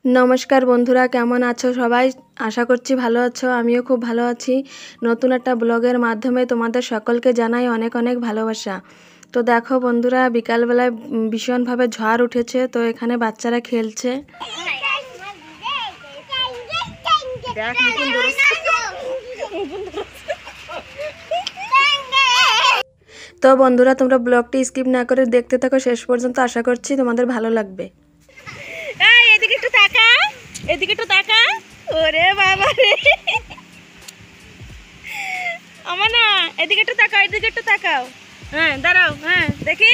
নমস্কার বন্ধুরা, কেমন আছো সবাই? আশা করছি ভালো আছো। আমিও খুব ভালো আছি। নতুন একটা ব্লগের মাধ্যমে তোমাদের সকলকে জানাই অনেক অনেক ভালোবাসা। তো দেখো বন্ধুরা, বিকালবেলায় ভীষণভাবে ঝড় উঠেছে, তো এখানে বাচ্চারা খেলছে। তো বন্ধুরা, তোমরা ব্লগটি স্কিপ না করে দেখতে থাকো শেষ পর্যন্ত। আশা করছি তোমাদের ভালো লাগবে। এদিকে একটু তাকা, এদিকে একটু তাকা। ওরে বাবা রে, আমার না, এদিকে একটু তাকাও, এদিকে একটু তাকাও। হ্যাঁ দাঁড়াও, হ্যাঁ দেখি।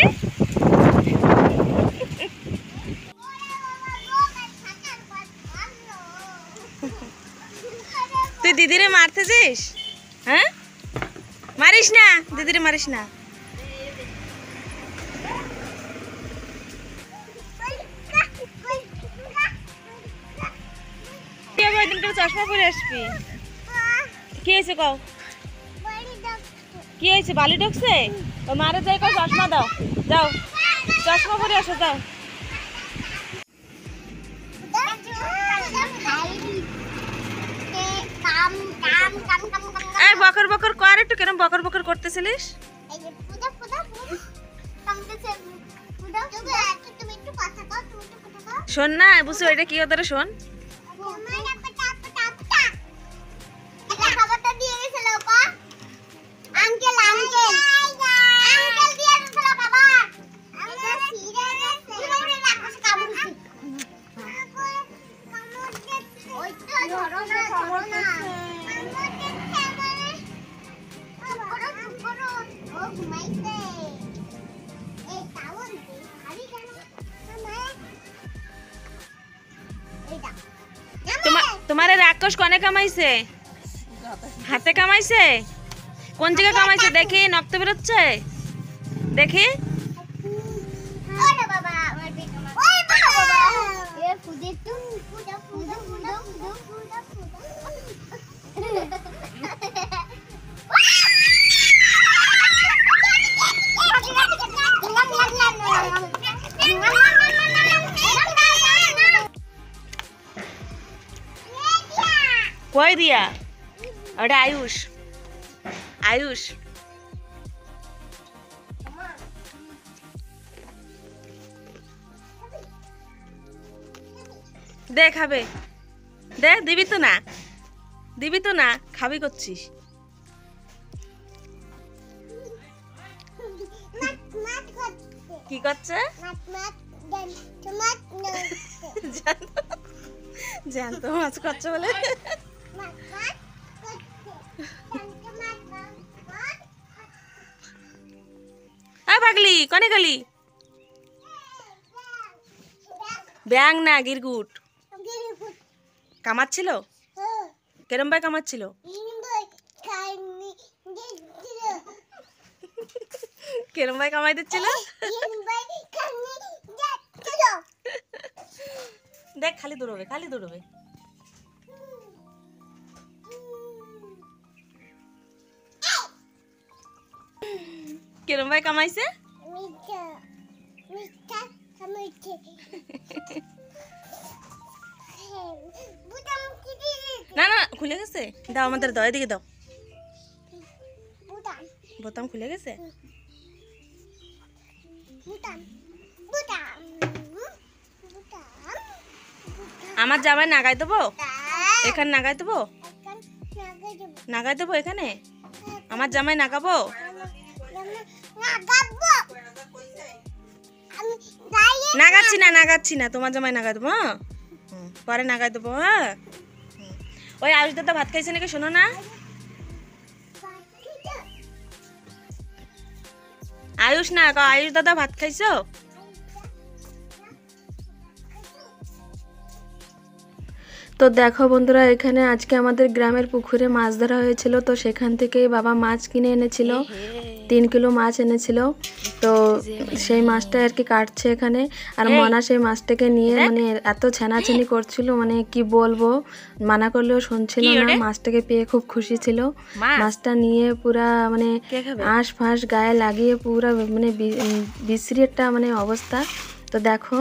তুই দিদিরে মারতেছিস? হ্যাঁ, মারিস না, দিদিরে মারিস না। চশমা পরে আসবি। কি হয়েছে কও? কি হয়েছে? বালি ঢুকছে? ও মারে যাই কও, চশমা দাও, যাও চশমা পরে আসো, যাও। বকর বকর কর একটু, কেন বকর বকর করতেছিলিস? শোন না, বুঝছো এটা কি ওদের? শোন, তোমার রাক্ষস কনে কামাইছে? হাতে কামাইছে? কোন জায়গায় কামাইছে দেখি? নক্ত বেরোচ্ছে দেখি। কই দিয়া? ওটা আয়ুষ, আয়ুষ। দে খাবে, দে। দিবি তো না, দিবি তো না, খাবি করছিস। কি করছে? জ্যান্ত মাছ করছে বলে। পাগলি কনে গেলি? ব্যাং না, গিরগুট কামাচ্ছিল। কেরম ভাই কামাচ্ছিল? কেরম ভাই কামাই দিচ্ছিল? দেখ, খালি দৌড়বে, খালি দৌড়বে। কেরম ভাই কামাইছে? না না, খুলে গেছে। দাও আমাদের, দাও এদিকে দাও। বোতাম খুলে গেছে। আমার জামাই নাগাই দেবো এখানে, নাগাই দেবো, নাগাই দেবো এখানে। আমার জামাই নাগাবো। নাগাচ্ছি না, নাগাচ্ছি না, তোমার জামাই নাগাই দেবো। হ্যাঁ, পরে নাগাই দেবো। হ্যাঁ, ওই আয়ুষ দাদা ভাত খাইছে নাকি? শোনো না, আয়ুষ না, আয়ুষ দাদা ভাত খাইছো? তো দেখো বন্ধুরা, এখানে আজকে আমাদের গ্রামের পুকুরে মাছ ধরা হয়েছিল। তো সেখান থেকেই বাবা মাছ কিনে এনেছিল, 3 কিলো মাছ এনেছিল। তো সেই মাছটা আর কি কাটছে এখানে। আর মনা সেই মাছটাকে নিয়ে মানে এত ছানাছানি করছিল, মানে কি বলবো, মানা করলেও শুনছিল না। মাছটাকে পেয়ে খুব খুশি ছিল। মাছটা নিয়ে পুরা মানে আঁশ ফাঁস গায়ে লাগিয়ে পুরা মানে বিশ্রী একটা মানে অবস্থা। তো দেখো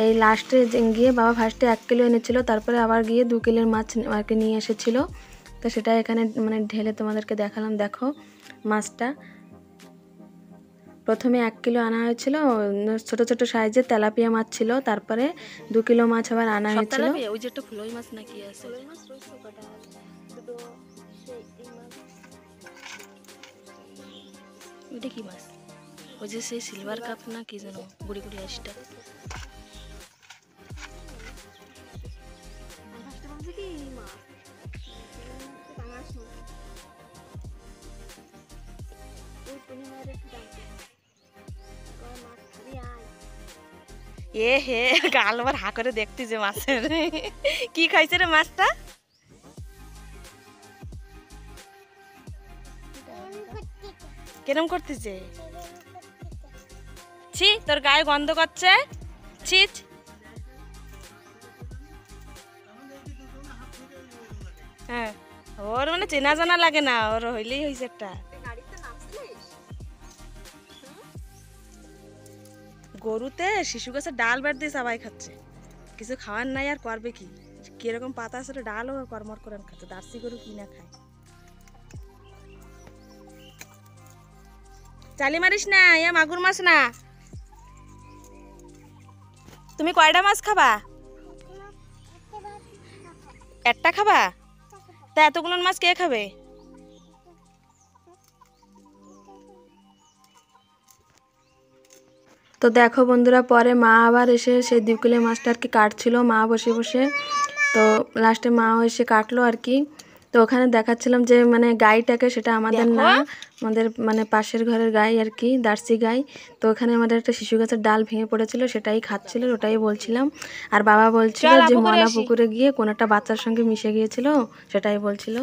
এই লাস্টে গিয়ে বাবা ফার্স্টে 1 কিলো এনেছিল, তারপরে আবার গিয়ে 2 কিলোর মাছ আর কি নিয়ে এসেছিলো। তো সেটা এখানে মানে ঢেলে তোমাদেরকে দেখালাম। দেখো মাছটা প্রথমে 1 কিলো আনা হয়েছিল, ছোট ছোট সাইজের তেলাপিয়া মাছ ছিল, তারপরে 2 কিলো মাছ আবার আনা হয়েছিল। ওই যে একটা ফ্লোই মাছ নাকি আছে, ওইটা কি মাছ? ওই যে সেই সিলভার কাপ না কি যেন, গুড়ি গুড়ি আসটা। এ হে গাল আবার হা করে দেখতে যে মাছের কি খাইছে রে মাছটা? কেরম করতেছে? ছি, তোর গায়ে গন্ধ করছে। ছি, হ্যাঁ ওর মানে চেনা জানা লাগে না, ওর হইলেই হয়েছে একটা। গরুতে শিশু গাছের ডাল বেড় দিয়ে সবাই খাচ্ছে, কিছু খাওয়ার নাই আর করবে কি? কিরকম পাতা আছে ডালও কর্মর করে খাচ্ছে, দার্সি গরু কি না খায়। চালি মারিস না, ইয়া মাগুর মাছ না। তুমি কয়টা মাছ খাবা? একটা খাবা? তা এতগুলো মাছ কে খাবে? তো দেখো বন্ধুরা, পরে মা আবার এসে সেই 2 কিলো মাছটা আর কি কাটছিল, মা বসে বসে। তো লাস্টে মা এসে কাটলো আর কি। তো ওখানে দেখাচ্ছিলাম যে মানে গাইটাকে, সেটা আমাদের না, আমাদের মানে পাশের ঘরের গাই আর কি, দার্সি গাই। তো ওখানে আমাদের একটা শিশু গাছের ডাল ভেঙে পড়েছিল, সেটাই খাচ্ছিল, ওটাই বলছিলাম। আর বাবা বলছিল যে ময়না পুকুরে গিয়ে কোন একটা বাচ্চার সঙ্গে মিশে গিয়েছিল, সেটাই বলছিল।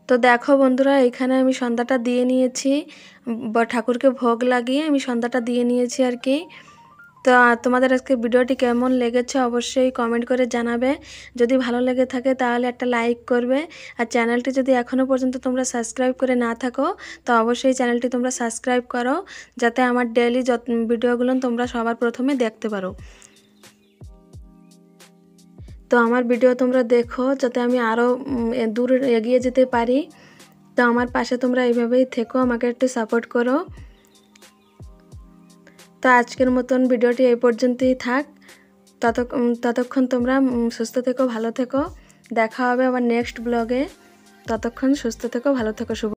তো দেখো বন্ধুরা, এখানে আমি সন্ধ্যাটা দিয়ে নিয়েছি, ঠাকুরকে ভোগ লাগিয়ে আমি সন্ধ্যাটা দিয়ে নিয়েছি আর কি। তো তোমাদের আজকে ভিডিওটি কেমন লেগেছে অবশ্যই কমেন্ট করে জানাবে। যদি ভালো লেগে থাকে তাহলে একটা লাইক করবে। আর চ্যানেলটি যদি এখনও পর্যন্ত তোমরা সাবস্ক্রাইব করে না থাকো তো অবশ্যই চ্যানেলটি তোমরা সাবস্ক্রাইব করো, যাতে আমার ডেইলি ভিডিওগুলো তোমরা সবার প্রথমে দেখতে পারো। তো আমার ভিডিও তোমরা দেখো, যাতে আমি আরও দূর এগিয়ে যেতে পারি। তো আমার পাশে তোমরা এইভাবেই থেকো, আমাকে একটু সাপোর্ট করো। তো আজকের মতন ভিডিওটি এই পর্যন্তই থাক। ততক্ষণ তোমরা সুস্থ থেকো, ভালো থেকো। দেখা হবে আবার নেক্সট ব্লগে। ততক্ষণ সুস্থ থেকো, ভালো থেকো। শুভ